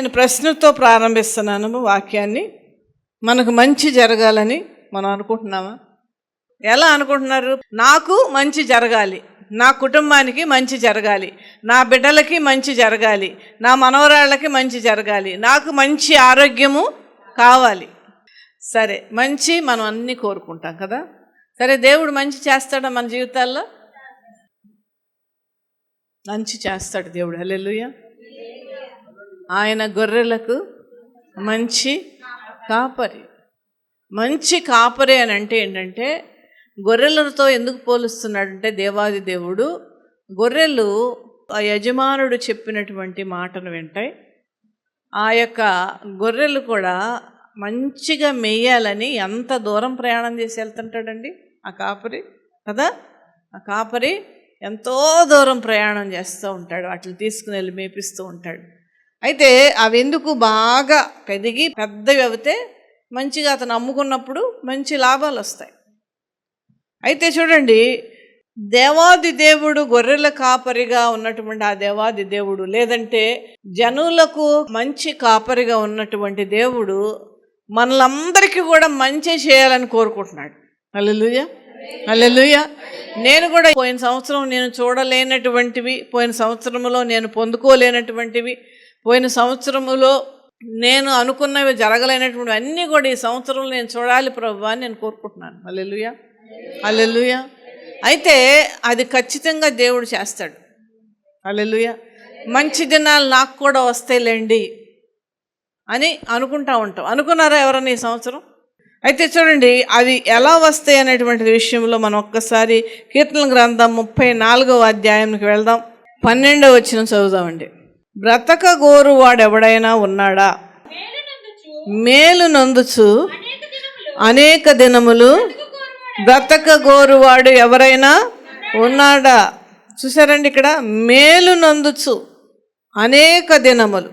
నేను ప్రశ్నతో ప్రారంభిస్తున్నాను వాక్యాన్ని. మనకు మంచి జరగాలని మనం అనుకుంటున్నామా? ఎలా అనుకుంటున్నారు? నాకు మంచి జరగాలి, నా కుటుంబానికి మంచి జరగాలి, నా బిడ్డలకి మంచి జరగాలి, నా మనవరాళ్ళకి మంచి జరగాలి, నాకు మంచి ఆరోగ్యము కావాలి. సరే, మంచి మనం అన్నీ కోరుకుంటాం కదా. సరే, దేవుడు మంచి చేస్తాడా మన జీవితాల్లో? మంచి చేస్తాడు దేవుడు. హల్లెలూయా. ఆయన గొర్రెలకు మంచి కాపరి. మంచి కాపరి అని అంటే ఏంటంటే, గొర్రెలతో ఎందుకు పోలుస్తున్నాడంటే, దేవాది దేవుడు గొర్రెలు ఆ యజమానుడు చెప్పినటువంటి మాటను వింటాయి. ఆ యొక్క గొర్రెలు కూడా మంచిగా మేయాలని ఎంత దూరం ప్రయాణం చేసి వెళ్తుంటాడండి ఆ కాపరి కదా. ఆ కాపరి ఎంతో దూరం ప్రయాణం చేస్తూ ఉంటాడు, వాటిని తీసుకుని వెళ్ళి మేపిస్తూ ఉంటాడు. అయితే అవి ఎందుకు బాగా పెరిగి పెద్దవి అవుతే మంచిగా అతను అమ్ముకున్నప్పుడు మంచి లాభాలు వస్తాయి. అయితే చూడండి, దేవాది దేవుడు గొర్రెల కాపరిగా ఉన్నటువంటి ఆ దేవాది దేవుడు, లేదంటే జనులకు మంచి కాపరిగా ఉన్నటువంటి దేవుడు మనలందరికీ కూడా మంచి చేయాలని కోరుకుంటున్నాడు. హల్లెలూయా, హల్లెలూయా. నేను కూడా పోయిన సంవత్సరం నేను చూడలేనటువంటివి, పోయిన సంవత్సరంలో నేను పొందుకోలేనటువంటివి, పోయిన సంవత్సరములో నేను అనుకున్నవి జరగలేనటువంటి అన్నీ కూడా ఈ సంవత్సరంలో నేను చూడాలి ప్రభువా అని నేను కోరుకుంటున్నాను. హల్లెలూయా, హల్లెలూయా. అయితే అది ఖచ్చితంగా దేవుడు చేస్తాడు. హల్లెలూయా. మంచి దినాలు నాకు కూడా వస్తాయిలేండి అని అనుకుంటా ఉంటాం. అనుకున్నారా ఎవరన్నా ఈ సంవత్సరం? అయితే చూడండి, అవి ఎలా వస్తాయి అనేటువంటి విషయంలో మనం ఒక్కసారి కీర్తన గ్రంథం 34వ అధ్యాయానికి వెళ్దాం. 12వ వచనం చదువుదామండి. బ్రతక గోరు వాడెవడైనా ఉన్నాడా? మేలు నందుచు అనేక దినములు బ్రతక గోరువాడు ఎవరైనా ఉన్నాడా? చూసారండి, ఇక్కడ మేలు నందుచు అనేక దినములు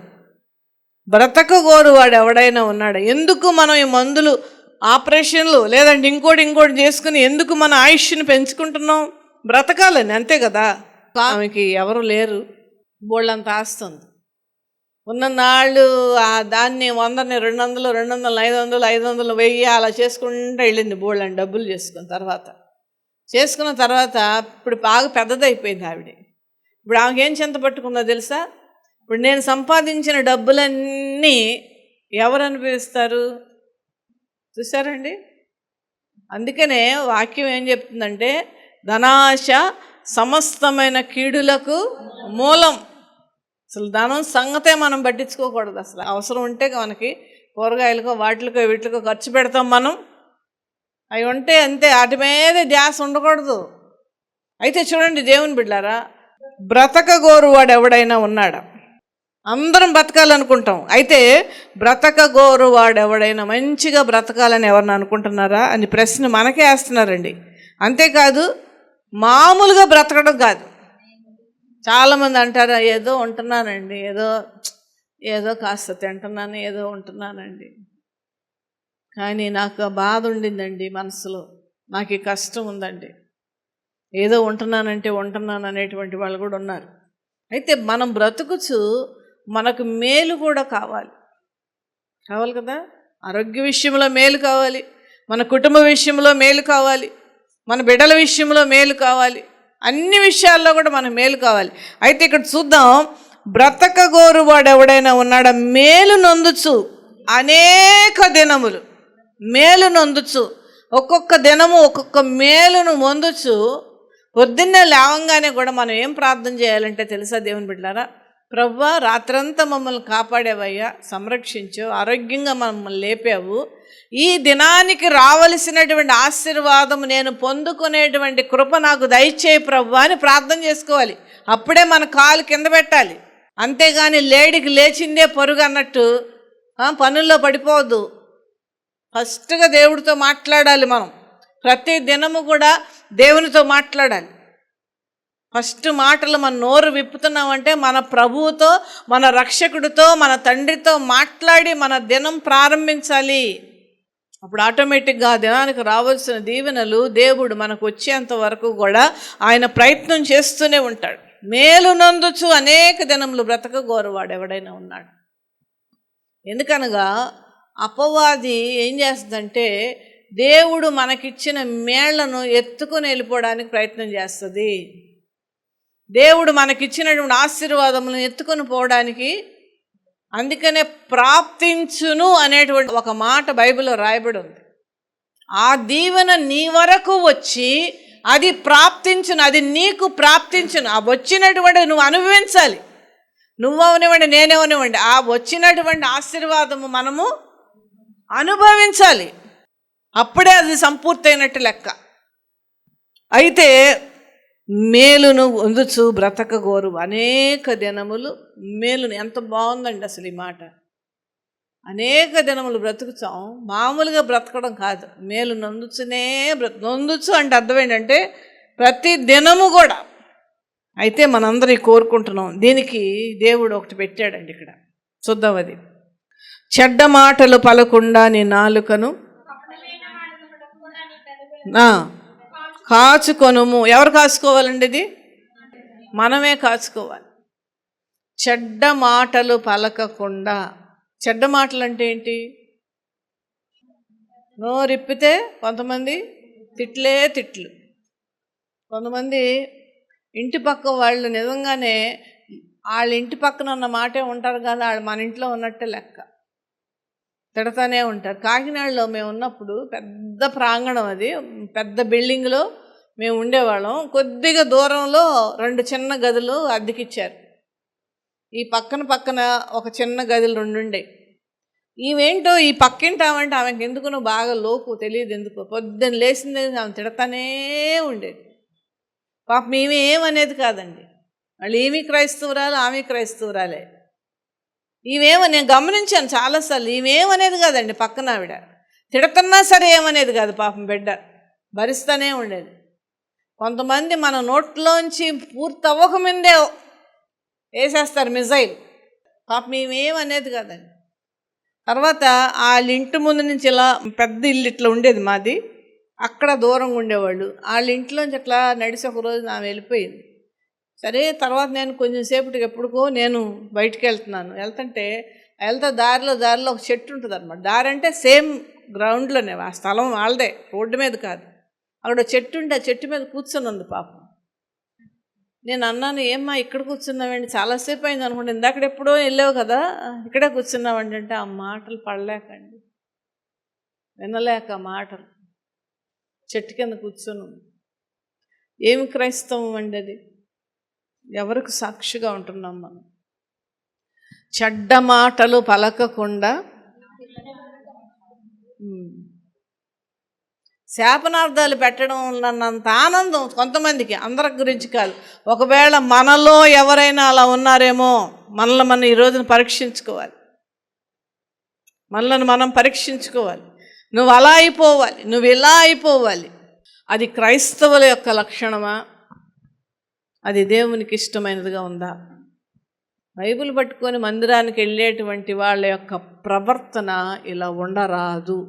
బ్రతక గోరువాడు ఎవడైనా ఉన్నాడా? ఎందుకు మనం ఈ మందులు, ఆపరేషన్లు, లేదంటే ఇంకోటి చేసుకుని ఎందుకు మన ఆయుష్ని పెంచుకుంటున్నాం? బ్రతకాలని, అంతే కదా. ఆమెకి ఎవరు లేరు, బోళ్ళంత ఆస్తుంది. ఉన్ననాళ్ళు దాన్ని 100ని 200, 200, 500, 500, 1000 అలా చేసుకుంటూ వెళ్ళింది. బోళ్ళని డబ్బులు చేసుకున్న తర్వాత ఇప్పుడు బాగా పెద్దదైపోయింది ఆవిడ. ఇప్పుడు ఆమెకి ఏం చింత పట్టుకుందో తెలుసా? ఇప్పుడు నేను సంపాదించిన డబ్బులన్నీ ఎవరు అనుభవిస్తారు? చూసారండి. అందుకనే వాక్యం ఏం చెప్తుందంటే, ధనాశ సమస్తమైన కీడులకు మూలం. అసలు ధనం సంగతే మనం పట్టించుకోకూడదు. అసలు అవసరం ఉంటే మనకి కూరగాయలకో వీటికో ఖర్చు పెడతాం మనం, అవి ఉంటే అంతే, వాటి మీద ధ్యాస ఉండకూడదు. అయితే చూడండి దేవుని బిడ్డలారా, బ్రతక గోరువాడు ఎవడైనా ఉన్నాడా? అందరం బ్రతకాలనుకుంటాం. అయితే బ్రతక గోరువాడు ఎవడైనా మంచిగా బ్రతకాలని ఎవరిని అనుకుంటున్నారా అని ప్రశ్న మనకే వేస్తున్నారండి. అంతేకాదు, మామూలుగా బ్రతకడం కాదు. చాలామంది అంటారు, ఏదో ఉంటున్నానండి, ఏదో కాస్త తింటున్నాను, ఏదో ఉంటున్నానండి, కానీ నాకు బాధ ఉండిందండి మనసులో, నాకు ఈ కష్టం ఉందండి, ఏదో ఉంటున్నానంటే ఉంటున్నాను అనేటువంటి వాళ్ళు కూడా ఉన్నారు. అయితే మనం బ్రతుకుచు మనకు మేలు కూడా కావాలి కదా. ఆరోగ్య విషయంలో మేలు కావాలి, మన కుటుంబ విషయంలో మేలు కావాలి, మన బిడ్డల విషయంలో మేలు కావాలి, అన్ని విషయాల్లో కూడా మనకు మేలు కావాలి. అయితే ఇక్కడ చూద్దాం, బ్రతక గోరువాడు ఎవడైనా ఉన్నాడా? మేలు నొందుచు అనేక దినములు. మేలు నొందుచు, ఒక్కొక్క దినము ఒక్కొక్క మేలును పొందుచు. పొద్దున్నే లేవంగానే కూడా మనం ఏం ప్రార్థన చేయాలంటే తెలుసా దేవుని బిడ్డలారా? ప్రభువా, రాత్రంతా మమ్మల్ని కాపాడేవయ్యా, సంరక్షించావు, ఆరోగ్యంగా మమ్మల్ని లేపావు, ఈ దినానికి రావలసినటువంటి ఆశీర్వాదం నేను పొందుకునేటువంటి కృప నాకు దయచేయి ప్రభువా అని ప్రార్థన చేసుకోవాలి. అప్పుడే మన కాలు కింద పెట్టాలి. అంతేగాని లేడికి లేచిందే పరుగు అన్నట్టు పనుల్లో పడిపోవద్దు. ఫస్ట్గా దేవుడితో మాట్లాడాలి. మనం ప్రతి దినము కూడా దేవునితో మాట్లాడాలి. ఫస్ట్ మాటలు మన నోరు విప్పుతున్నామంటే మన ప్రభువుతో, మన రక్షకుడితో, మన తండ్రితో మాట్లాడి మన దినం ప్రారంభించాలి. అప్పుడు ఆటోమేటిక్గా ఆ దినానికి రావాల్సిన దీవెనలు దేవుడు మనకు వచ్చేంత వరకు కూడా ఆయన ప్రయత్నం చేస్తూనే ఉంటాడు. మేలు నందుచు అనేక దినములు బ్రతక గోరువాడు ఎవడైనా ఉన్నాడు. ఎందుకనగా అపవాది ఏం చేస్తుందంటే దేవుడు మనకిచ్చిన మేళ్లను ఎత్తుకొని వెళ్ళిపోవడానికి ప్రయత్నం చేస్తుంది. దేవుడు మనకిచ్చినటువంటి ఆశీర్వాదములను ఎత్తుకొని పోవడానికి, అందుకనే ప్రాప్తించును అనేటువంటి ఒక మాట బైబిల్లో రాయబడి ఉంది. ఆ దీవెన నీ వరకు వచ్చి అది ప్రాప్తించును, అది నీకు ప్రాప్తించును. ఆ వచ్చినటువంటి నువ్వు అనుభవించాలి. నువ్వు అవనివ్వండి, నేనేవనివ్వండి, ఆ వచ్చినటువంటి ఆశీర్వాదము మనము అనుభవించాలి. అప్పుడే అది సంపూర్తయినట్టు లెక్క. అయితే మేలును పొందుచు బ్రతకగోరు అనేక దినములు మేలును. ఎంత బాగుందండి అసలు ఈ మాట. అనేక దినములు బ్రతుకుతాం, మామూలుగా బ్రతకడం కాదు, మేలు నొందుచునే నొందుచు అంటే అర్థం ఏంటంటే ప్రతి దినము కూడా. అయితే మనందరూ కోరుకుంటున్నాం. దీనికి దేవుడు ఒకటి పెట్టాడండి ఇక్కడ, చూద్దాం. అది చెడ్డ మాటలు పలకుండా నీ నాలుకను కాచుకొనుము. ఎవరు కాచుకోవాలండి? ఇది మనమే కాచుకోవాలి. చెడ్డ మాటలు పలకకుండా. చెడ్డ మాటలు అంటే ఏంటి? నోరిప్పితే కొంతమంది తిట్లు, కొంతమంది ఇంటి పక్క వాళ్ళు నిజంగానే వాళ్ళ ఇంటి పక్కన ఉన్న మాటే ఉంటారు కానీ వాళ్ళు మన ఇంట్లో ఉన్నట్టే లెక్క, తిడతానే ఉంటారు. కాకినాడలో మేము ఉన్నప్పుడు పెద్ద ప్రాంగణం, అది పెద్ద బిల్డింగ్లో మేము ఉండేవాళ్ళం. కొద్దిగా దూరంలో 2 చిన్న గదులు అద్దెకిచ్చారు. ఈ పక్కన ఒక చిన్న గదులు 2 ఉండే. ఈమెంటో ఈ పక్కింటామంటే ఆమెకి ఎందుకునో బాగా లోకు, తెలియదు ఎందుకో. పొద్దున్న లేచింది ఆమె తిడతానే ఉండేది. పాపం ఏమనేది కాదండి. వాళ్ళు ఏమీ క్రైస్తవురాలు, ఆమె క్రైస్తవురాలే. నేను గమనించాను చాలాసార్లు. ఈమెమనేది కాదండి, పక్కన ఆవిడ తిడుతున్నా సరే ఏమనేది కాదు. పాపం బిడ్డ భరిస్తూనే ఉండేది. కొంతమంది మన నోట్లోంచి పూర్తి అవ్వకముందే వేసేస్తారు మిజైల్. పాపం ఏమనేది కాదండి. తర్వాత వాళ్ళ ఇంటి ముందు నుంచి ఇలా పెద్ద ఇల్లు ఇట్లా ఉండేది మాది, అక్కడ దూరంగా ఉండేవాళ్ళు. వాళ్ళ ఇంట్లోంచి అట్లా నడిచి ఒకరోజు ఆమె వెళ్ళిపోయింది. సరే, తర్వాత నేను కొంచెం సేపటికి ఎప్పుడుకో నేను బయటికి వెళ్తుంటే దారిలో ఒక చెట్టు ఉంటుంది అనమాట. దారి అంటే సేమ్ గ్రౌండ్లోనే, ఆ స్థలం వాళ్ళదే, రోడ్డు మీద కాదు. అక్కడ చెట్టు ఉంటే ఆ చెట్టు మీద కూర్చొని ఉంది పాపం. నేను అన్నాను, ఏమ్మా ఇక్కడ కూర్చున్నామండి, చాలాసేపు అయింది అనుకుంటే. ఇందాక ఎప్పుడో వెళ్ళావు కదా, ఇక్కడే కూర్చున్నామండి అంటే ఆ మాటలు పడలేకండి, వినలేక మాటలు. చెట్టు కింద కూర్చొని ఏమి క్రైస్తవం అండి అది? ఎవరికి సాక్షిగా ఉంటున్నాం మనం? చెడ్డ మాటలు పలకకుండా. శాపనార్థాలు పెట్టడం అన్నంత ఆనందం కొంతమందికి, అందరి గురించి కాదు. ఒకవేళ మనలో ఎవరైనా అలా ఉన్నారేమో, మనల్ని మనం ఈ రోజున పరీక్షించుకోవాలి. మనల్ని మనం పరీక్షించుకోవాలి. నువ్వు అలా అయిపోవాలి, నువ్వు ఇలా అయిపోవాలి. అది క్రైస్తవుల యొక్క లక్షణమా? అది దేవునికి ఇష్టమైనదిగా ఉందా? బైబిల్ పట్టుకొని మందిరానికి వెళ్ళేటువంటి వాళ్ళ యొక్క ప్రవర్తన ఇలా ఉండరాదు.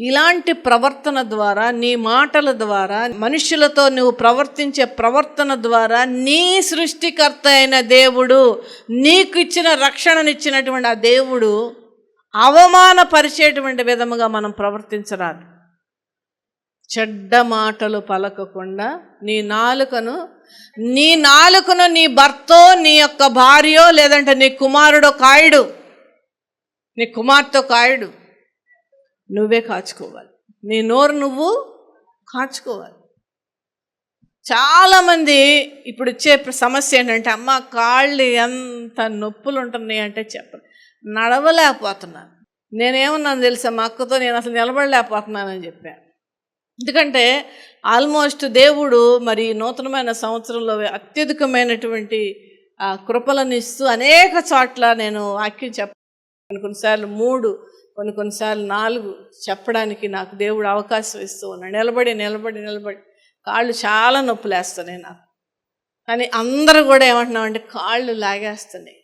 ఇలాంటి ప్రవర్తన ద్వారా, నీ మాటల ద్వారా, మనుషులతో నువ్వు ప్రవర్తించే ప్రవర్తన ద్వారా నీ సృష్టికర్త అయిన దేవుడు, నీకు ఇచ్చిన రక్షణనిచ్చినటువంటి ఆ దేవుడు అవమానపరిచేటువంటి విధముగా మనం ప్రవర్తించరాదు. చెడ్డ మాటలు పలకకుండా నీ నాలుకను నీ భర్తో, నీ యొక్క భార్యో, లేదంటే నీ కుమారుడో కాయుడు, నీ కుమార్తె కాయుడు, నువ్వే కాచుకోవాలి. నీ నోరు నువ్వు కాచుకోవాలి. చాలామంది ఇప్పుడు వచ్చే సమస్య ఏంటంటే, అమ్మ కాళ్ళు ఎంత నొప్పులు ఉంటున్నాయి అంటే నడవలేకపోతున్నాను. నేనేమన్నాను తెలుసా, మా అక్కతో, నేను అసలు నిలబడలేకపోతున్నానని చెప్పాను. ఎందుకంటే ఆల్మోస్ట్ దేవుడు మరి నూతనమైన సంవత్సరంలో అత్యధికమైనటువంటి కృపలను ఇస్తూ అనేక చోట్ల నేను వాక్యం కొన్నిసార్లు 3, కొన్నిసార్లు 4 చెప్పడానికి నాకు దేవుడు అవకాశం ఇస్తూ ఉన్నాడు. నిలబడి కాళ్ళు చాలా నొప్పులు వేస్తున్నాయి నాకు. కానీ అందరూ కూడా ఏమంటున్నామంటే కాళ్ళు లాగేస్తున్నాయి.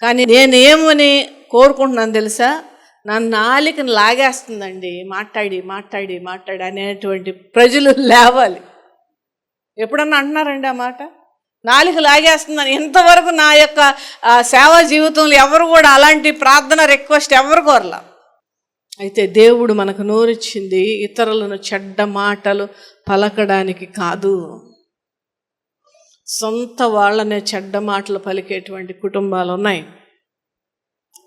కానీ నేనేమని కోరుకుంటున్నాను తెలుసా? నా నాలికను లాగేస్తుందండి, మాట్లాడి అనేటువంటి ప్రజలు లేవాలి. ఎప్పుడన్నా అంటున్నారండి ఆ మాట? నాలుక లాగేస్తుందని. ఇంతవరకు నా యొక్క సేవా జీవితంలో ఎవరు కూడా అలాంటి ప్రార్థన రిక్వెస్ట్ ఎవరు కోరలా. అయితే దేవుడు మనకు నోరిచ్చింది ఇతరులను చెడ్డ మాటలు పలకడానికి కాదు. సొంత వాళ్ళనే చెడ్డ మాటలు పలికేటువంటి కుటుంబాలు ఉన్నాయి.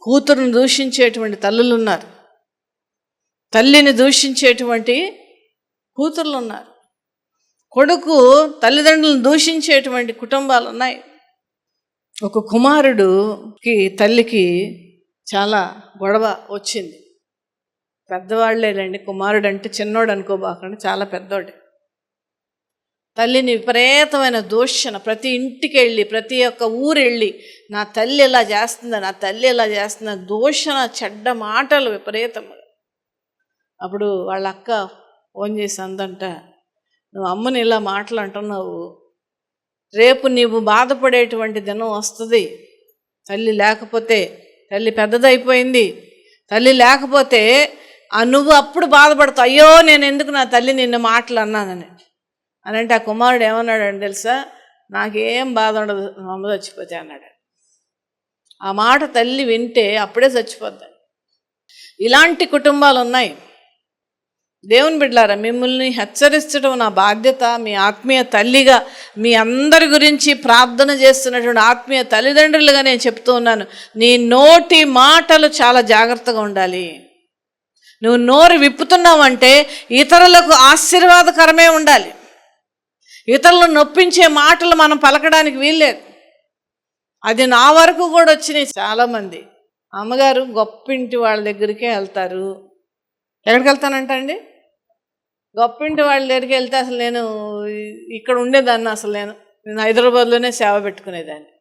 కూతురును దూషించేటువంటి తల్లులు ఉన్నారు. తల్లిని దూషించేటువంటి కూతుర్లు ఉన్నారు. కొడుకు తల్లిదండ్రులను దూషించేటువంటి కుటుంబాలు ఉన్నాయి. ఒక కుమారుడుకి తల్లికి చాలా గొడవ వచ్చింది. పెద్దవాళ్ళేనండి, కుమారుడు అంటే చిన్నోడు అనుకోబాకండి, చాలా పెద్దోడు. తల్లిని విపరీతమైన దూషణ, ప్రతి ఇంటికి వెళ్ళి ప్రతి ఒక్క ఊరు వెళ్ళి నా తల్లి ఇలా చేస్తుందా, నా తల్లి ఇలా చేస్తుందా, దూషణ, చెడ్డ మాటలు విపరీతంగా. అప్పుడు వాళ్ళ అక్క ఫోన్ చేసి అందంట, నువ్వు అమ్మని ఇలా మాటలు అంటున్నావు, రేపు నీవు బాధపడేటువంటి దినం వస్తుంది. తల్లి లేకపోతే, తల్లి పెద్దదైపోయింది, తల్లి లేకపోతే నువ్వు అప్పుడు బాధపడతావు, అయ్యో నేను ఎందుకు నా తల్లి నిన్ను మాటలు అన్నానని. అని అంటే ఆ కుమారుడు ఏమన్నాడని తెలుసా, నాకేం బాధ ఉండదు మా అమ్మ చచ్చిపోతే అన్నాడు. ఆ మాట తల్లి వింటే అప్పుడే చచ్చిపోద్ది. ఇలాంటి కుటుంబాలు ఉన్నాయి. దేవుని బిడ్డలారా, మిమ్మల్ని హెచ్చరించడం నా బాధ్యత. మీ ఆత్మీయ తల్లిగా, మీ అందరి గురించి ప్రార్థన చేస్తున్నటువంటి ఆత్మీయ తల్లిదండ్రులుగా నేను చెప్తూ ఉన్నాను, నీ నోటి మాటలు చాలా జాగ్రత్తగా ఉండాలి. నువ్వు నోరు విప్పుతున్నావంటే ఇతరులకు ఆశీర్వాదకరమే ఉండాలి. ఇతరులను నొప్పించే మాటలు మనం పలకడానికి వీల్లేదు. అది నా వరకు కూడా వచ్చినాయి. చాలామంది అమ్మగారు గొప్పింటి వాళ్ళ దగ్గరికే వెళ్తారు. ఎక్కడికి వెళ్తానంట అండి, గొప్పింటి వాళ్ళ దగ్గరికి వెళ్తే అసలు నేను ఇక్కడ ఉండేదాన్ని, అసలు నేను హైదరాబాద్లోనే సేవ పెట్టుకునేదాన్ని.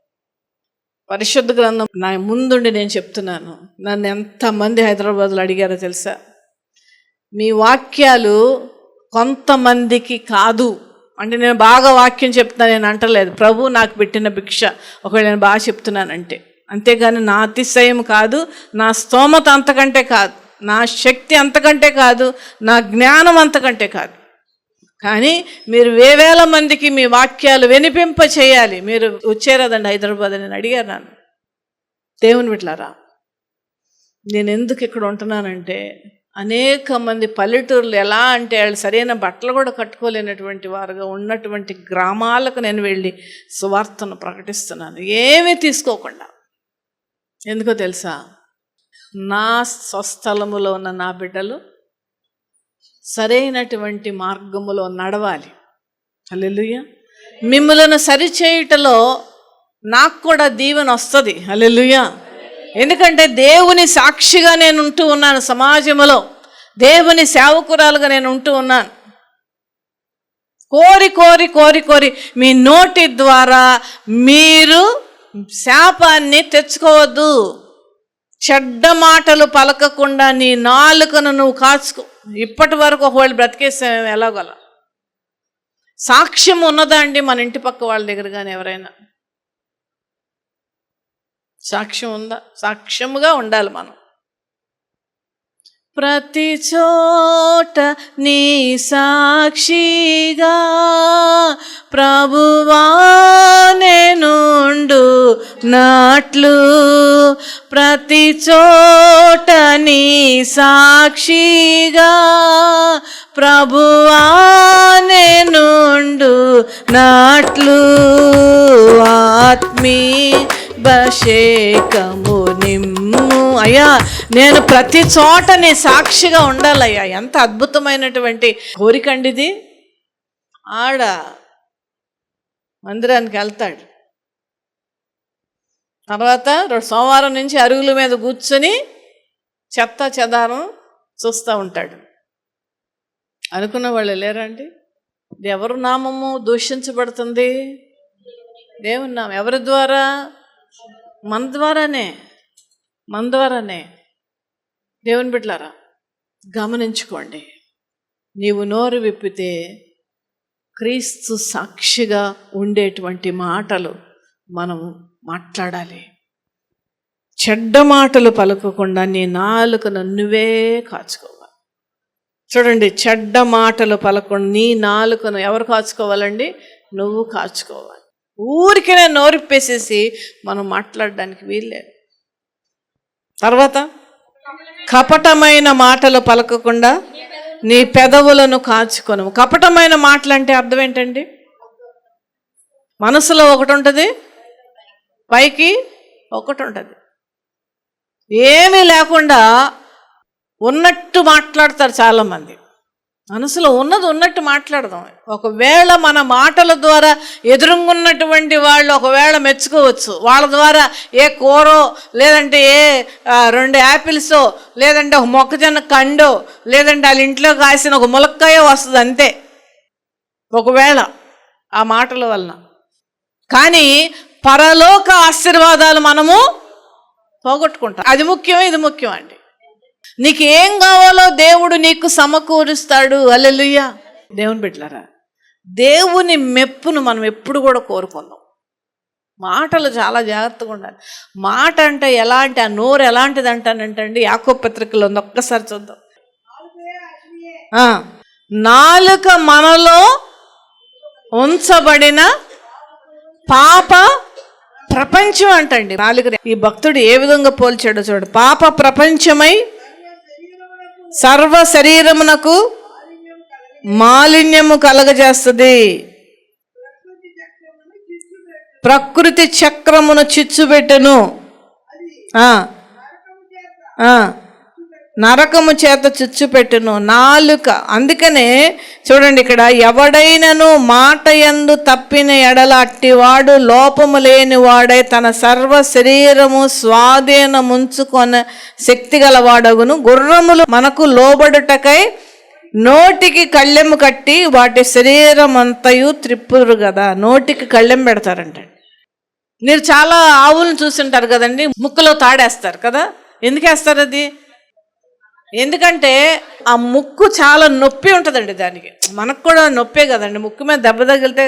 పరిశుద్ధ గ్రంథం నా ముందుండి నేను చెప్తున్నాను, నన్ను ఎంతమంది హైదరాబాద్లో అడిగారో తెలుసా, మీ వాక్యాలు కొంతమందికి కాదు అంటే, నేను బాగా వాక్యం చెప్తున్నాను నేను అంటలేదు, ప్రభు నాకు పెట్టిన భిక్ష ఒకవేళ నేను బాగా చెప్తున్నానంటే, అంతేగాని నా అతిశయం కాదు, నా స్తోమత అంతకంటే కాదు, నా శక్తి అంతకంటే కాదు, నా జ్ఞానం అంతకంటే కాదు. కానీ మీరు వేవేల మందికి మీ వాక్యాలు వినిపింప చేయాలి. మీరు వచ్చేరాదండి హైదరాబాద్ అని అడిగారు నన్ను. దేవుని బిడ్డలారా, నేను ఎందుకు ఇక్కడ ఉంటున్నానంటే, అనేక మంది పల్లెటూర్లు ఎలా అంటే వాళ్ళు సరైన బట్టలు కూడా కట్టుకోలేనటువంటి వారుగా ఉన్నటువంటి గ్రామాలకు నేను వెళ్ళి సువార్తను ప్రకటిస్తున్నాను, ఏమీ తీసుకోకుండా. ఎందుకో తెలుసా, నా స్వస్థలములో ఉన్న నా బిడ్డలు సరైనటువంటి మార్గములో నడవాలి. హల్లెలూయా. మిమ్మలను సరిచేయుటలో నాకు కూడా దీవెన వస్తుంది. హల్లెలూయా. ఎందుకంటే దేవుని సాక్షిగా నేను ఉంటూ ఉన్నాను, సమాజంలో దేవుని సేవకురాలుగా నేను ఉంటూ ఉన్నాను. కోరి కోరి కోరి కోరి మీ నోటి ద్వారా మీరు శాపాన్ని తెచ్చుకోవద్దు. చెడ్డ మాటలు పలకకుండా నీ నాలుకను నువ్వు కాచుకో. ఇప్పటి వరకు ఒకవేళ బ్రతికేసామేమో ఎలాగోలా. సాక్ష్యం ఉన్నదా అండి మన ఇంటి పక్క వాళ్ళ దగ్గర కానీ ఎవరైనా? సాక్ష్యం ఉందా? సాక్ష్యముగా ఉండాలి మనం. ప్రతి చోట నీ సాక్షిగా ప్రభువా నేనుండు నాట్లు, ప్రతి చోట నీ సాక్షిగా ప్రభువా నేనుండు నాట్లు, ఆత్మీయభిషేకము నిమ్ము అయ్యా. నేను ప్రతి చోట నీ సాక్షిగా ఉండాలయ్యా. ఎంత అద్భుతమైనటువంటి కోరికండి ఇది. ఆడ మందిరానికి వెళ్తాడు, తర్వాత సోమవారం నుంచి అరుగుల మీద కూర్చొని చెత్త చెదారం చూస్తూ ఉంటాడు. అనుకున్న వాళ్ళు లేరండి? ఎవరు నామము దూషించబడుతుంది? దేవుని నామం. ఎవరి ద్వారా? మన ద్వారానే, మన ద్వారానే. దేవుని బిడ్డలారా, గమనించుకోండి. నీవు నోరు విప్పితే క్రీస్తు సాక్షిగా ఉండేటువంటి మాటలు మనం మాట్లాడాలి. చెడ్డ మాటలు పలకకుండా నీ నాలుకను నువ్వే కాచుకోవాలి. చూడండి, చెడ్డ మాటలు పలకకుండా నీ నాలుకను ఎవరు కాచుకోవాలండి? నువ్వు కాచుకోవాలి. ఊరికనే నోరిప్పేసేసి మనం మాట్లాడడానికి వీల్లేదు. తర్వాత కపటమైన మాటలు పలకకుండా నీ పెదవులను కాచుకొను. కపటమైన మాటలు అంటే అర్థం ఏంటండి? మనసులో ఒకటి ఉంటుంది, పైకి ఒకటి ఉంటుంది. ఏమీ లేకుండా ఉన్నట్టు మాట్లాడతారు చాలామంది. మనసులో ఉన్నది ఉన్నట్టు మాట్లాడదాం. ఒకవేళ మన మాటల ద్వారా ఎదురుగున్నటువంటి వాళ్ళు ఒకవేళ మెచ్చుకోవచ్చు. వాళ్ళ ద్వారా ఏ కూరో, లేదంటే ఏ 2 యాపిల్సో, లేదంటే ఒక మొక్కజొన్న కండో, లేదంటే వాళ్ళ ఇంట్లో కాసిన ఒక ములక్కాయో వస్తుంది అంతే, ఒకవేళ ఆ మాటల వలన. కానీ పరలోక ఆశీర్వాదాలు మనము పోగొట్టుకుంటాం. అది ముఖ్యం, ఇది ముఖ్యం అండి. నీకు ఏం కావాలో దేవుడు నీకు సమకూరుస్తాడు. హల్లెలూయా. దేవుని బిడ్డలారా, దేవుని మెప్పును మనం ఎప్పుడు కూడా కోరుకుందాం. మాటలు చాలా జాగ్రత్తగా ఉండాలి. మాట అంటే ఎలాంటి, ఆ నోరు ఎలాంటిది అంటానంటండి, యాకోబు పత్రికలో ఉంది, ఒక్కసారి చూద్దాం. నాలుక మనలో ఉంచబడిన పాప ప్రపంచం అంటండి. నాలుక. ఈ భక్తుడు ఏ విధంగా పోల్చాడో చూడు. పాప ప్రపంచమై సర్వ శరీరమునకు మాలిన్యము కలగజేస్తుంది, ప్రకృతి చక్రమును చిచ్చుబెట్టును, నరకము చేత చిచ్చుపెట్టును. నాలుక. అందుకనే చూడండి ఇక్కడ, ఎవడైనను మాట యందు తప్పిన ఎడల అట్టివాడు లోపము లేని వాడై తన సర్వ శరీరము స్వాధీనముంచుకొన శక్తి గలవాడగును. గుర్రములు మనకు లోబడుటకై నోటికి కళ్ళెము కట్టి వాటి శరీరం అంతయు త్రిప్పురు కదా. నోటికి కళ్ళెం పెడతారంట. మీరు చాలా ఆవులను చూస్తుంటారు కదండి, ముక్కులో తాడేస్తారు కదా. ఎందుకు వేస్తారు అది? ఎందుకంటే ఆ ముక్కు చాలా నొప్పి ఉంటుందండి దానికి. మనకు కూడా నొప్పే కదండి, ముక్కు మీద దెబ్బ తగిలితే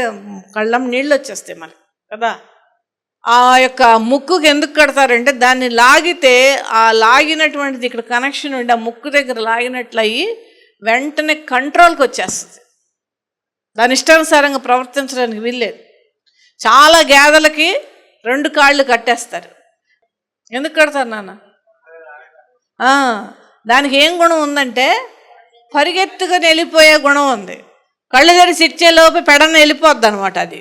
కళ్ళం నీళ్ళు వచ్చేస్తాయి మనకి కదా. ఆ యొక్క ముక్కుకి ఎందుకు కడతారంటే దాన్ని లాగితే ఆ లాగినటువంటిది ఇక్కడ కనెక్షన్ ఉండి ఆ ముక్కు దగ్గర లాగినట్లు అయ్యి వెంటనే కంట్రోల్కి వచ్చేస్తుంది. దాని ఇష్టానుసారంగా ప్రవర్తించడానికి వీల్లేదు. చాలా గేదెలకి 2 కాళ్ళు కట్టేస్తారు. ఎందుకు కడతారు నాన్న? దానికి ఏం గుణం ఉందంటే పరిగెత్తుకుని వెళ్ళిపోయే గుణం ఉంది. కళ్ళు తెరిచి ఇచ్చేలోపు పెడన వెళ్ళిపోద్ది అనమాట అది.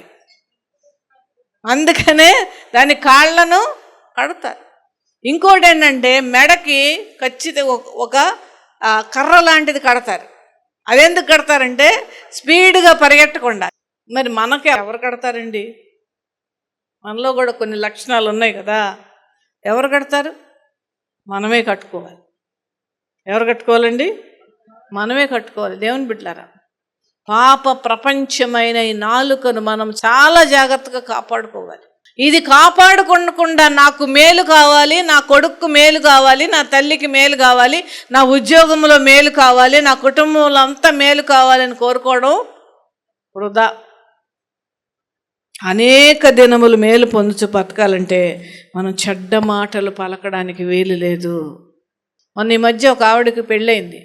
అందుకనే దాని కాళ్ళను కడతారు. ఇంకోటి ఏంటంటే మెడకి ఖచ్చితంగా ఒక కర్ర లాంటిది కడతారు. అదెందుకు కడతారంటే స్పీడ్గా పరిగెట్టకుండా. మరి మనకి ఎవరు కడతారండి? మనలో కూడా కొన్ని లక్షణాలు ఉన్నాయి కదా. ఎవరు కడతారు? మనమే కట్టుకోవాలి. ఎవరు కట్టుకోవాలండి? మనమే కట్టుకోవాలి. దేవుని బిడ్డలారా, పాప ప్రపంచమైన ఈ నాలుకను మనం చాలా జాగ్రత్తగా కాపాడుకోవాలి. ఇది కాపాడుకోకుండా నాకు మేలు కావాలి, నా కొడుకు మేలు కావాలి, నా తల్లికి మేలు కావాలి, నా ఉద్యోగంలో మేలు కావాలి, నా కుటుంబంలో అంతా మేలు కావాలని కోరుకోవడం వృధా. అనేక దినములు మేలు పొందుచు బతకాలంటే మనం చెడ్డ మాటలు పలకడానికి వీలు లేదు. మొన్న ఈ మధ్య ఒక ఆవిడకి పెళ్ళయింది.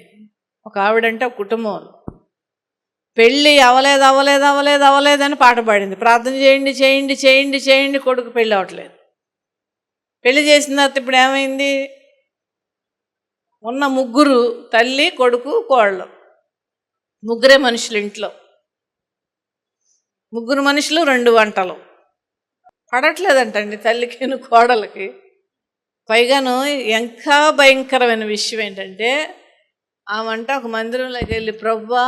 ఒక ఆవిడంటే ఒక కుటుంబం పెళ్ళి అవ్వలేదని పాట పాడింది. ప్రార్థన చేయండి చేయండి చేయండి చేయండి, కొడుకు పెళ్ళి అవ్వట్లేదు. పెళ్ళి చేసిన తర్వాత ఇప్పుడు ఏమైంది? ఉన్న 3 తల్లి, కొడుకు, కోడలు, 3 మనుషులు ఇంట్లో. 3 మనుషులు 2 వంటలు. పడట్లేదంటండి తల్లికి కోడలకి. పైగాను ఇంకా భయంకరమైన విషయం ఏంటంటే ఆమంట ఒక మందిరంలోకి వెళ్ళి, ప్రభువా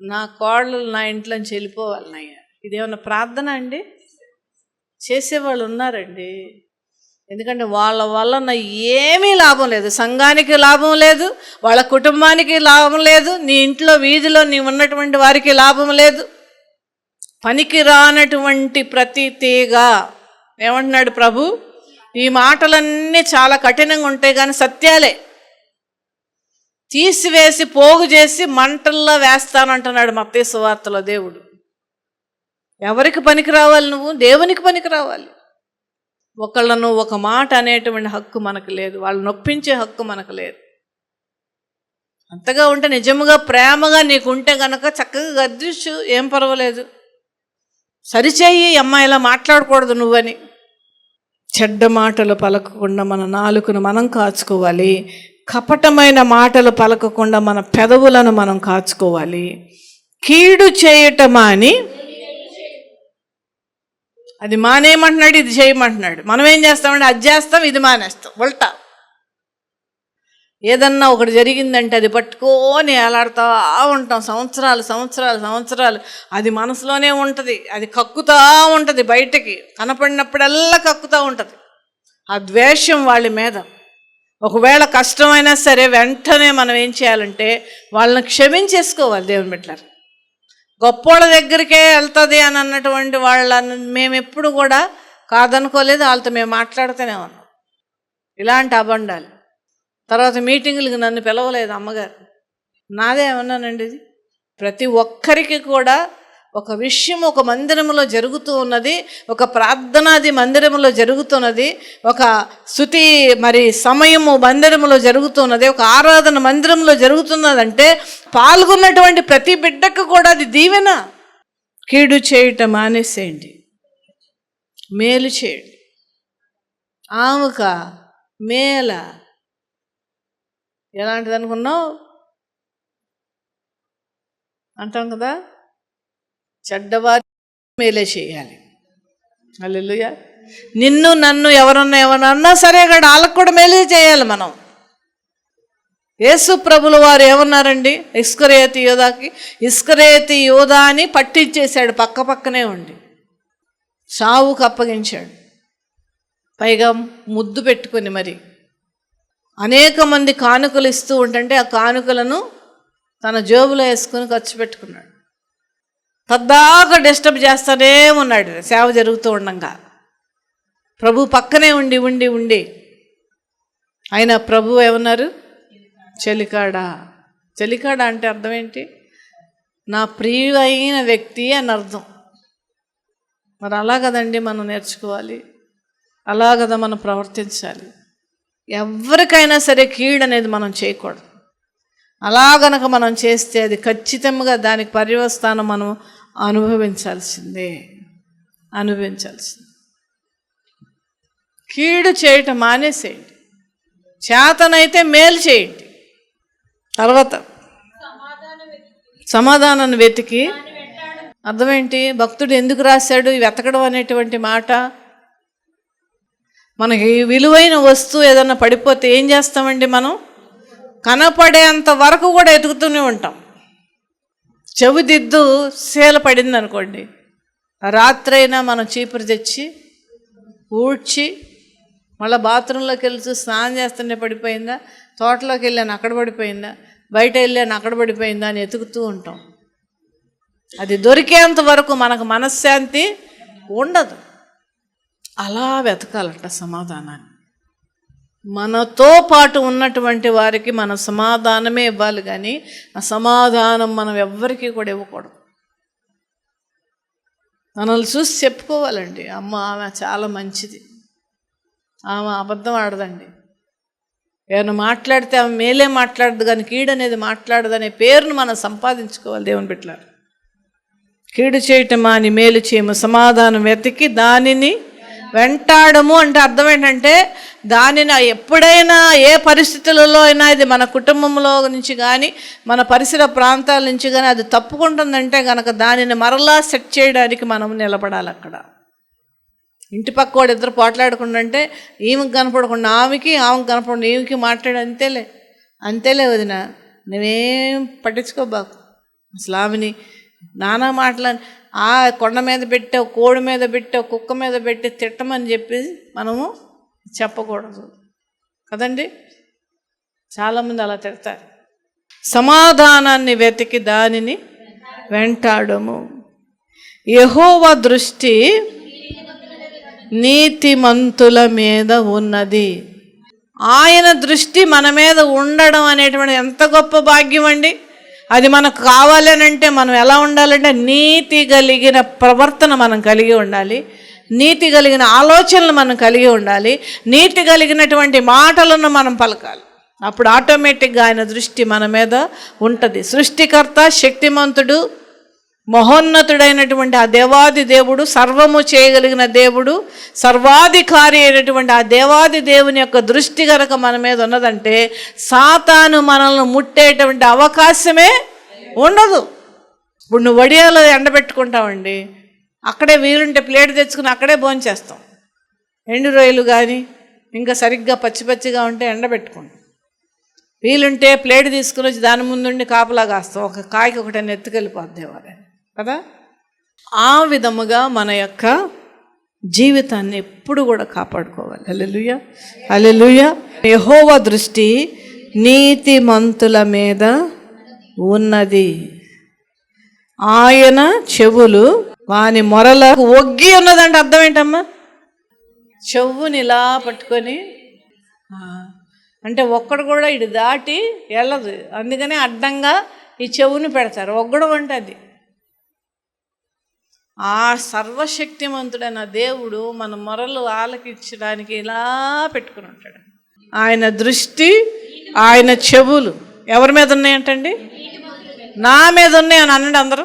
నా కోడలు నా ఇంట్లోంచి వెళ్ళిపోవాలన్నయ్య. ఇదేమన్నా ప్రార్థన అండి? చేసేవాళ్ళు ఉన్నారండి. ఎందుకంటే వాళ్ళ వలన ఏమీ లాభం లేదు. సంఘానికి లాభం లేదు, వాళ్ళ కుటుంబానికి లాభం లేదు, నీ ఇంట్లో వీధిలో నీ ఉన్నటువంటి వారికి లాభం లేదు. పనికి రానటువంటి ప్రతి తీగ. ఏమంటున్నాడు ప్రభు? ఈ మాటలన్నీ చాలా కఠినంగా ఉంటాయి కానీ సత్యాలే. తీసివేసి పోగు చేసి మంటల్లో వేస్తానంటున్నాడు మత్తయి సువార్తలో దేవుడు. ఎవరికి పనికి రావాలి? నువ్వు దేవునికి పనికి రావాలి. ఒకళ్ళను ఒక మాట అనేటువంటి హక్కు మనకు లేదు, వాళ్ళు నొప్పించే హక్కు మనకు లేదు. అంతగా ఉంటే నిజముగా ప్రేమగా నీకుంటే కనుక చక్కగా గద్దించు, ఏం పర్వాలేదు. సరిచేయి, అమ్మాయి ఇలా మాట్లాడకూడదు నువ్వని. చెడ్డ మాటలు పలకకుండా మన నాలుకను మనం కాచుకోవాలి. కపటమైన మాటలు పలకకుండా మన పెదవులను మనం కాచుకోవాలి. కీడు చేయటమా అని అది మానేయమంటున్నాడు, ఇది చేయమంటున్నాడు. మనం ఏం చేస్తామంటే అది చేస్తాం, ఇది మానేస్తాం, ఉల్టా. ఏదన్నా ఒకటి జరిగిందంటే అది పట్టుకొని ఏలాడుతూ ఉంటాం సంవత్సరాలు సంవత్సరాలు సంవత్సరాలు. అది మనసులోనే ఉంటుంది, అది కక్కుతూ ఉంటుంది, బయటకి కనపడినప్పుడల్లా కక్కుతూ ఉంటుంది ఆ ద్వేషం వాళ్ళ మీద. ఒకవేళ కష్టమైనా సరే వెంటనే మనం ఏం చేయాలంటే వాళ్ళని క్షమించేసుకోవాలి. దేవుని బిడ్డలారా, గొప్పోళ్ళ దగ్గరికే వెళ్తుంది అని అన్నటువంటి వాళ్ళని మేము ఎప్పుడు కూడా కాదనుకోలేదు. వాళ్ళతో మేము మాట్లాడుతూనే ఉన్నాం. ఇలాంటి అబండాలు. తర్వాత మీటింగులకు నన్ను పిలవలేదు అమ్మగారు. నాదే ఏమన్నానండి, ఇది ప్రతి ఒక్కరికి కూడా ఒక విషయం ఒక మందిరంలో జరుగుతూ ఉన్నది, ఒక ప్రార్థనాది మందిరంలో జరుగుతున్నది, ఒక స్తుతి మరి సమయము మందిరంలో జరుగుతున్నది, ఒక ఆరాధన మందిరంలో జరుగుతున్నదంటే పాల్గొన్నటువంటి ప్రతి బిడ్డకు కూడా అది దీవెన. కీడు చేయటం మానేసేయండి, మేలు చేయండి. ఆముక మేల ఎలాంటిది అనుకున్నావు అంటాం కదా, చెడ్డవారి మేలే చేయాలి. హల్లెలూయా. నిన్ను నన్ను ఎవరన్నా సరే కదా వాళ్ళకు కూడా మేలే చేయాలి మనం. యేసు ప్రభుల వారు ఏమన్నారండి ఇస్కరియోతు యోధాకి? ఇస్కరియోతు యోధా అని పట్టించేశాడు, పక్క పక్కనే ఉండి చావుకు అప్పగించాడు. పైగా ముద్దు పెట్టుకుని మరి అనేక మంది కానుకలు ఇస్తూ ఉంటుంటే ఆ కానుకలను తన జేబులో వేసుకుని ఖర్చు పెట్టుకున్నాడు. పద్దాక డిస్టర్బ్ చేస్తూనే ఉన్నాడు సేవ జరుగుతూ ఉండగా. ప్రభు పక్కనే ఉండి ఉండి ఉండి ఆయన ప్రభు ఏమన్నారు, చెలికాడా. చెలికాడా అంటే అర్థం ఏంటి? నా ప్రియుడైన వ్యక్తి అని అర్థం. మరి అలా కదండి మనం నేర్చుకోవాలి, అలా కదా మనం ప్రవర్తించాలి. ఎవరికైనా సరే కీడు అనేది మనం చేయకూడదు. అలా గనక మనం చేస్తే అది ఖచ్చితంగా దానికి పర్యవస్థానం మనం అనుభవించాల్సిందే. కీడు చేయటం మానేసేయండి, చేతనైతే మేలు చేయండి. తర్వాత సమాధానాన్ని వెతికి, అర్థమేంటి? భక్తుడు ఎందుకు రాశాడు వెతకడం అనేటువంటి మాట? మనకి విలువైన వస్తువు ఏదన్నా పడిపోతే ఏం చేస్తామండి మనం? కనపడేంత వరకు కూడా ఎతుకుతూనే ఉంటాం. చెవిదిద్దు సేల పడింది అనుకోండి, రాత్రైనా మనం చీపురు తెచ్చి ఊడ్చి మళ్ళీ బాత్రూంలోకి వెళ్ళి స్నానం చేస్తుంటే పడిపోయిందా, తోటలోకి వెళ్ళాను అక్కడ పడిపోయిందా, బయట వెళ్ళాను అక్కడ పడిపోయిందా అని ఎతుకుతూ ఉంటాం. అది దొరికేంత వరకు మనకు మనశ్శాంతి ఉండదు. అలా వెతకాలట సమాధానాన్ని. మనతో పాటు ఉన్నటువంటి వారికి మన సమాధానమే ఇవ్వాలి, కానీ ఆ సమాధానం మనం ఎవ్వరికీ కూడా ఇవ్వకూడదు. మనల్ని చూసి చెప్పుకోవాలండి, అమ్మ ఆమె చాలా మంచిది, ఆమె అబద్ధం ఆడదండి, ఏమైనా మాట్లాడితే ఆమె మేలే మాట్లాడదు కానీ కీడు అనేది మాట్లాడదనే పేరును మనం సంపాదించుకోవాలి. దేవుని బిడ్డలారా, కీడు చేయటమా అని మేలు చేయము, సమాధానం వెతికి దానిని వెంటాడము అంటే అర్థం ఏంటంటే దానిని ఎప్పుడైనా ఏ పరిస్థితులలో అయినా ఇది మన కుటుంబంలో నుంచి కానీ మన పరిసర ప్రాంతాల నుంచి కానీ అది తప్పుకుంటుందంటే కనుక దానిని మరలా సెట్ చేయడానికి మనం నిలబడాలి. అక్కడ ఇంటి పక్కవాడు ఇద్దరు పోట్లాడుకుంటుంటే ఈమెకి కనపడకుండా ఆమెకి కనపడకుండా ఈమెకి మాట్లాడి అంతేలే వదిన, నువ్వేం పట్టించుకోబాకు, అసలు ఆమెని నానా మాటలని ఆ కొండ మీద పెట్టావు, కోడి మీద పెట్టావు, కుక్క మీద పెట్టి తిట్టమని చెప్పి మనము చెప్పకూడదు కదండి. చాలామంది అలా తిడతారు. సమాధానాన్ని వెతికి దానిని వెంటాడము. యెహోవా దృష్టి నీతిమంతుల మీద ఉన్నది. ఆయన దృష్టి మన మీద ఉండడం అనేటువంటి ఎంత గొప్ప భాగ్యం అండి. అది మనకు కావాలనంటే మనం ఎలా ఉండాలంటే నీతి కలిగిన ప్రవర్తన మనం కలిగి ఉండాలి, నీతి కలిగిన ఆలోచనలు మనం కలిగి ఉండాలి, నీతి కలిగినటువంటి మాటలను మనం పలకాలి. అప్పుడు ఆటోమేటిక్గా ఆయన దృష్టి మన మీద ఉంటుంది. సృష్టికర్త, శక్తిమంతుడు, మహోన్నతుడైనటువంటి ఆ దేవాది దేవుడు, సర్వము చేయగలిగిన దేవుడు, సర్వాధికారి అయినటువంటి ఆ దేవాది దేవుని యొక్క దృష్టి కనుక మన మీద ఉన్నదంటే సాతాను మనల్ని ముట్టేటువంటి అవకాశమే ఉండదు. ఇప్పుడు నువ్వు వడియాలో ఎండబెట్టుకుంటావండి, అక్కడే వీలుంటే ప్లేట్ తెచ్చుకుని అక్కడే భోంచేస్తాం. ఎండు రొయ్యలు కానీ ఇంకా సరిగ్గా పచ్చి పచ్చిగా ఉంటే ఎండబెట్టుకుంటాం. వీలుంటే ప్లేట్ తీసుకుని వచ్చి దాని ముందుండి కాపలా కాస్తాం, ఒక కాయకి ఒకటని ఎత్తుకెళ్ళిపోద్ది వాళ్ళని కదా. ఆ విధముగా మన యొక్క జీవితాన్ని ఎప్పుడు కూడా కాపాడుకోవాలి. హల్లెలూయా, హల్లెలూయా. యెహోవా దృష్టి నీతిమంతుల మీద ఉన్నది, ఆయన చెవులు వాని మొరలకు ఒగ్గి ఉన్నదంటే అర్థం ఏంటమ్మా? చెవుని ఇలా పట్టుకొని, అంటే ఒక్కడు కూడా ఇటు దాటి వెళ్ళదు, అందుకనే అడ్డంగా ఈ చెవుని పెడతారు. ఒగ్గడం అంటే అది. ఆ సర్వశక్తిమంతుడైన దేవుడు మన మొరలు ఆలకించడానికి ఇలా పెట్టుకుని ఉంటాడు. ఆయన దృష్టి, ఆయన చెవులు ఎవరి మీద ఉన్నాయంటండి? నా మీద ఉన్నాయి అని అనండి అందరూ.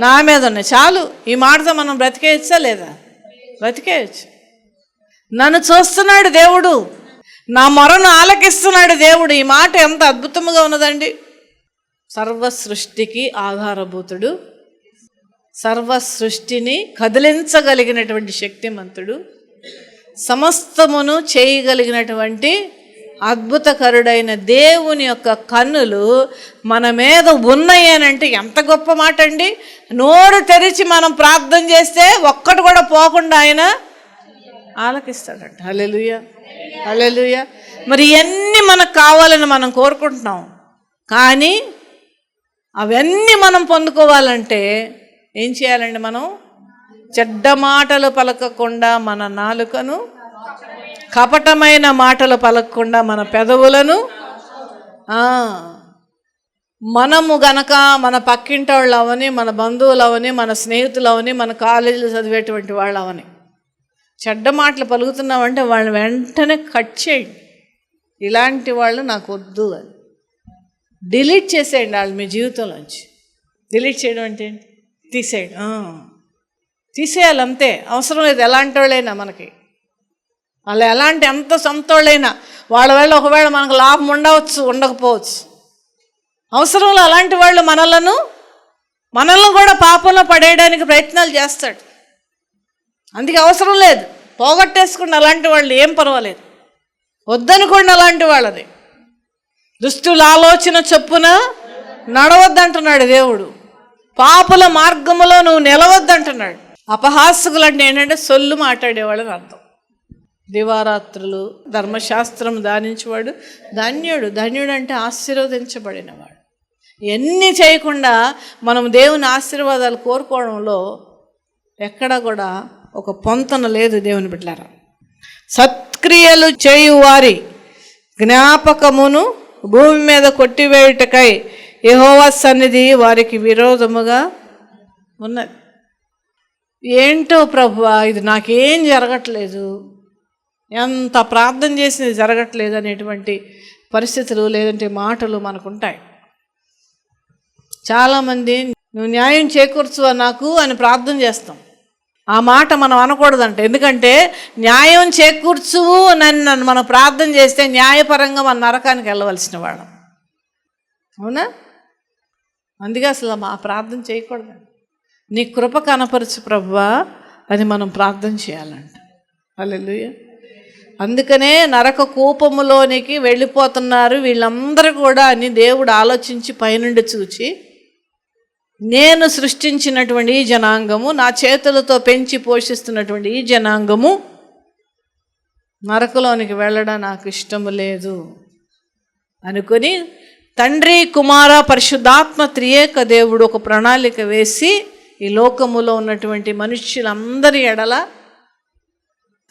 నా మీద ఉన్నాయి చాలు. ఈ మాటతో మనం బ్రతికేయచ్చా లేదా? బ్రతికేయచ్చు. నన్ను చూస్తున్నాడు దేవుడు, నా మొరను ఆలకిస్తున్నాడు దేవుడు. ఈ మాట ఎంత అద్భుతంగా ఉన్నదండి. సర్వ సృష్టికి ఆధారభూతుడు, సర్వ సృష్టిని కదిలించగలిగినటువంటి శక్తిమంతుడు, సమస్తమును చేయగలిగినటువంటి అద్భుతకరుడైన దేవుని యొక్క కన్నులు మన మీద ఉన్నాయి అని అంటే ఎంత గొప్ప మాట అండి. నోరు తెరిచి మనం ప్రార్థన చేస్తే ఒక్కటి కూడా పోకుండా ఆయన ఆలకిస్తాడంట. హల్లెలూయా, హల్లెలూయా. మరి ఇవన్నీ మనకు కావాలని మనం కోరుకుంటున్నాం, కానీ అవన్నీ మనం పొందుకోవాలంటే ఏం చేయాలండి? మనం చెడ్డ మాటలు పలకకుండా మన నాలుకను, కపటమైన మాటలు పలకకుండా మన పెదవులను, మనము గనక మన పక్కింటి వాళ్ళు అవని, మన బంధువులు అవని, మన స్నేహితులు అవని, మన కాలేజీలో చదివేటువంటి వాళ్ళు అవని చెడ్డ మాటలు పలుకుతున్నామంటే వాళ్ళని వెంటనే కట్ చేయండి. ఇలాంటి వాళ్ళు నాకు వద్దు అని డిలీట్ చేసేయండి వాళ్ళు మీ జీవితంలోంచి. డిలీట్ చేయడం అంటే ఏంటి? తీసేయడం. తీసేయాలి అంతే. అవసరం లేదు. ఎలాంటి వాళ్ళైనా మనకి, వాళ్ళు ఎలాంటి ఎంత సొంతోళ్ళైనా వాళ్ళ వల్ల ఒకవేళ మనకు లాభం ఉండవచ్చు, ఉండకపోవచ్చు. అవసరంలో అలాంటి వాళ్ళు మనల్ని కూడా పాపంలో పడేయడానికి ప్రయత్నాలు చేస్తాడు. అందుకే అవసరం లేదు, పోగొట్టేసుకుని అలాంటి వాళ్ళు ఏం పర్వాలేదు. వద్దనుకోండి అలాంటి వాళ్ళది. దుష్టుల ఆలోచన చొప్పున నడవద్దంటున్నాడు దేవుడు. పాపుల మార్గములో నువ్వు నిలవద్దంటున్నాడు. అపహాసకులు అంటే ఏంటంటే సొల్లు మాట్లాడేవాళ్ళని అర్థం. దివారాత్రులు ధర్మశాస్త్రం దానించేవాడు ధన్యుడు. ధన్యుడు అంటే ఆశీర్వదించబడినవాడు. ఎన్ని చేయకుండా మనం దేవుని ఆశీర్వాదాలు కోరుకోవడంలో ఎక్కడ కూడా ఒక పొంతన లేదు. దేవుని బిడ్డలారా, సత్క్రియలు చేయువారి జ్ఞాపకమును భూమి మీద కొట్టివేయుటకై యెహోవా సన్నిధి వారికి విరోధముగా ఉన్నది. ఏంటో ప్రభువా, ఇది నాకేం జరగట్లేదు, ఎంత ప్రార్థన చేసింది జరగట్లేదు అనేటువంటి పరిస్థితులు లేదంటే మాటలు మనకుంటాయి. చాలామంది నువ్వు న్యాయం చేకూర్చువా నాకు అని ప్రార్థన చేస్తాం. ఆ మాట మనం అనకూడదంట. ఎందుకంటే న్యాయం చేకూర్చువు నన్ను మనం ప్రార్థన చేస్తే న్యాయపరంగా మన నరకానికి వెళ్ళవలసిన వాళ్ళం. అవునా? అందుకే అసలు ఆ ప్రార్థన చేయకూడదు. నీ కృప కనపరచు ప్రభువా అని మనం ప్రార్థన చేయాలంట. హల్లెలూయా. అందుకనే నరక కూపములోనికి వెళ్ళిపోతున్నారు వీళ్ళందరూ కూడా అని దేవుడు ఆలోచించి పైనుండి చూచి, నేను సృష్టించినటువంటి ఈ జనాంగము, నా చేతులతో పెంచి పోషిస్తున్నటువంటి ఈ జనాంగము నరకలోనికి వెళ్ళడం నాకు ఇష్టము లేదు అనుకొని తండ్రి, కుమార, పరిశుద్ధాత్మ త్రియేక దేవుడు ఒక ప్రణాళిక వేసి ఈ లోకములో ఉన్నటువంటి మనుష్యులందరి ఎడల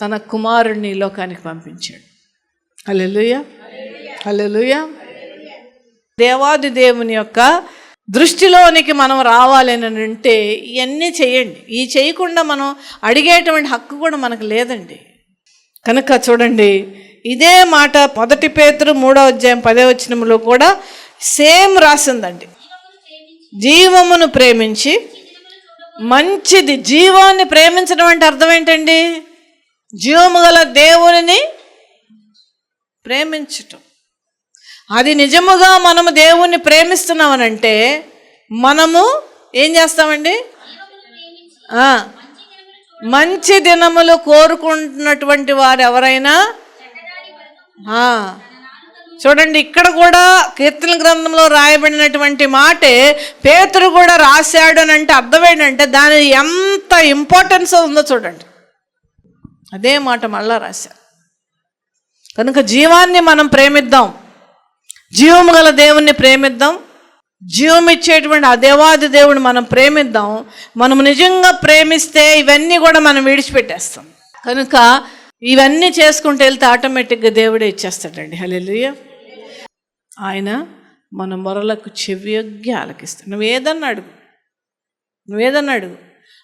తన కుమారుడిని ఈ లోకానికి పంపించాడు. హల్లెలూయా, హల్లెలూయా. దేవాది దేవుని యొక్క దృష్టిలోనికి మనం రావాలని అంటే ఇవన్నీ చేయండి. ఈ చేయకుండా మనం అడిగేటువంటి హక్కు కూడా మనకు లేదండి. కనుక చూడండి, ఇదే మాట 1 పేతురు 3వ అధ్యాయం 10వ వచనంలో కూడా సేమ్ రాసిందండి. జీవమును ప్రేమించి మంచిది. జీవాన్ని ప్రేమించడం అంటే అర్థం ఏంటండి? జీవము గల దేవునిని ప్రేమించటం. అది నిజముగా మనము దేవుణ్ణి ప్రేమిస్తున్నామనంటే మనము ఏం చేస్తామండి? మంచి దినములు కోరుకుంటున్నటువంటి వారు ఎవరైనా చూడండి, ఇక్కడ కూడా కీర్తన గ్రంథంలో రాయబడినటువంటి మాటే పేతురు కూడా రాశాడు అని అంటే అర్థం ఏంటంటే దాని ఎంత ఇంపార్టెన్స్ ఉందో చూడండి. అదే మాట మళ్ళా రాశారు. కనుక జీవాన్ని మనం ప్రేమిద్దాం, జీవము గల దేవుణ్ణి ప్రేమిద్దాం, జీవం ఇచ్చేటువంటి ఆ దేవాది దేవుడిని మనం ప్రేమిద్దాం. మనం నిజంగా ప్రేమిస్తే ఇవన్నీ కూడా మనం విడిచిపెట్టేస్తాం. కనుక ఇవన్నీ చేసుకుంటూ వెళ్తే ఆటోమేటిక్గా దేవుడే ఇచ్చేస్తాడండి. హల్లెలూయా. ఆయన మన మొరలకు చెవియొగ్గి ఆలకిస్తాడు. నువ్వేదన్నా అడుగు,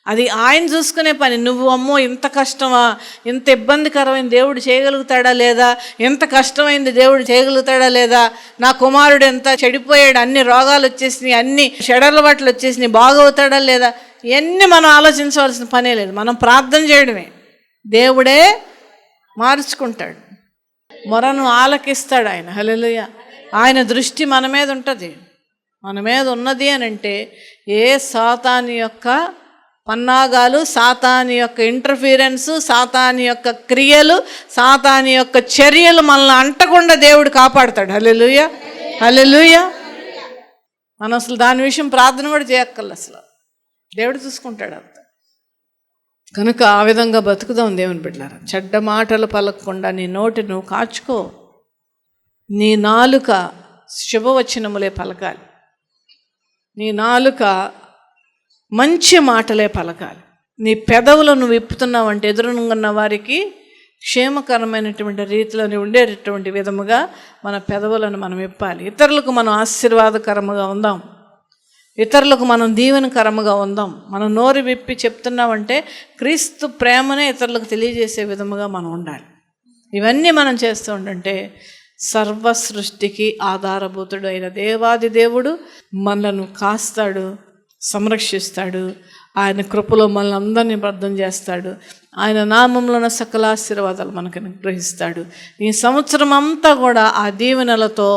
అది ఆయన చూసుకునే పని. నువ్వు అమ్మో ఇంత కష్టమా, ఇంత ఇబ్బందికరమైన దేవుడు చేయగలుగుతాడా లేదా, ఎంత కష్టమైంది దేవుడు చేయగలుగుతాడా లేదా, నా కుమారుడు ఎంత చెడిపోయాడు, అన్ని రోగాలు వచ్చేసినాయి, అన్ని చెడలవాట్లు వచ్చేసినాయి, బాగవుతాడా లేదా, ఇవన్నీ మనం ఆలోచించవలసిన పనే లేదు. మనం ప్రార్థన చేయడమే, దేవుడే మార్చుకుంటాడు, మొరను ఆలకిస్తాడు ఆయన. హల్లెలూయా. ఆయన దృష్టి మన మీద ఉంటుంది. మన మీద ఉన్నది అని అంటే ఏ సాతాను యొక్క పన్నాగాలు, సాతాను యొక్క ఇంటర్ఫీరెన్స్, సాతాను యొక్క క్రియలు, సాతాను యొక్క చర్యలు మనల్ని అంటకుండా దేవుడు కాపాడుతాడు. హల్లెలూయా, హల్లెలూయా. మనం అసలు దాని విషయం ప్రార్థన కూడా చేయక్కర్లేదు, అసలు దేవుడు చూసుకుంటాడు అంత. కనుక ఆ విధంగా బతుకుదాం దేవుని బిడ్డలారా. చెడ్డ మాటలు పలకకుండా నీ నోటి నువ్వు కాచుకో. నీ నాలుక శుభవచనములే పలకాలి, నీ నాలుక మంచి మాటలే పలకాలి. నీ పెదవులు నువ్వు విప్పుతున్నావంటే ఎదురున్న వారికి క్షేమకరమైనటువంటి రీతిలో ఉండేటటువంటి విధముగా మన పెదవులను మనం విప్పాలి. ఇతరులకు మనం ఆశీర్వాదకరముగా ఉందాం, ఇతరులకు మనం దీవెనకరముగా ఉందాం. మనం నోరు విప్పి చెప్తున్నామంటే క్రీస్తు ప్రేమనే ఇతరులకు తెలియజేసే విధముగా మనం ఉండాలి. ఇవన్నీ మనం చేస్తూ ఉండంటే సర్వ సృష్టికి ఆధారభూతుడు అయిన దేవాది దేవుడు మనలను కాస్తాడు, సంరక్షిస్తాడు. ఆయన కృపలో మనల్ని అందరినీ బద్ధం చేస్తాడు. ఆయన నామంలోన సకల ఆశీర్వాదాలు మనకు అనుగ్రహిస్తాడు. ఈ సంవత్సరం అంతా కూడా ఆ దీవెనలతో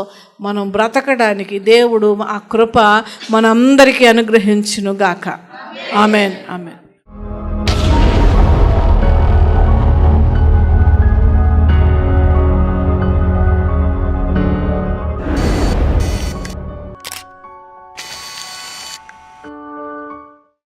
మనం బ్రతకడానికి దేవుడు ఆ కృప మనందరికీ అనుగ్రహించును గాక. Amen, amen.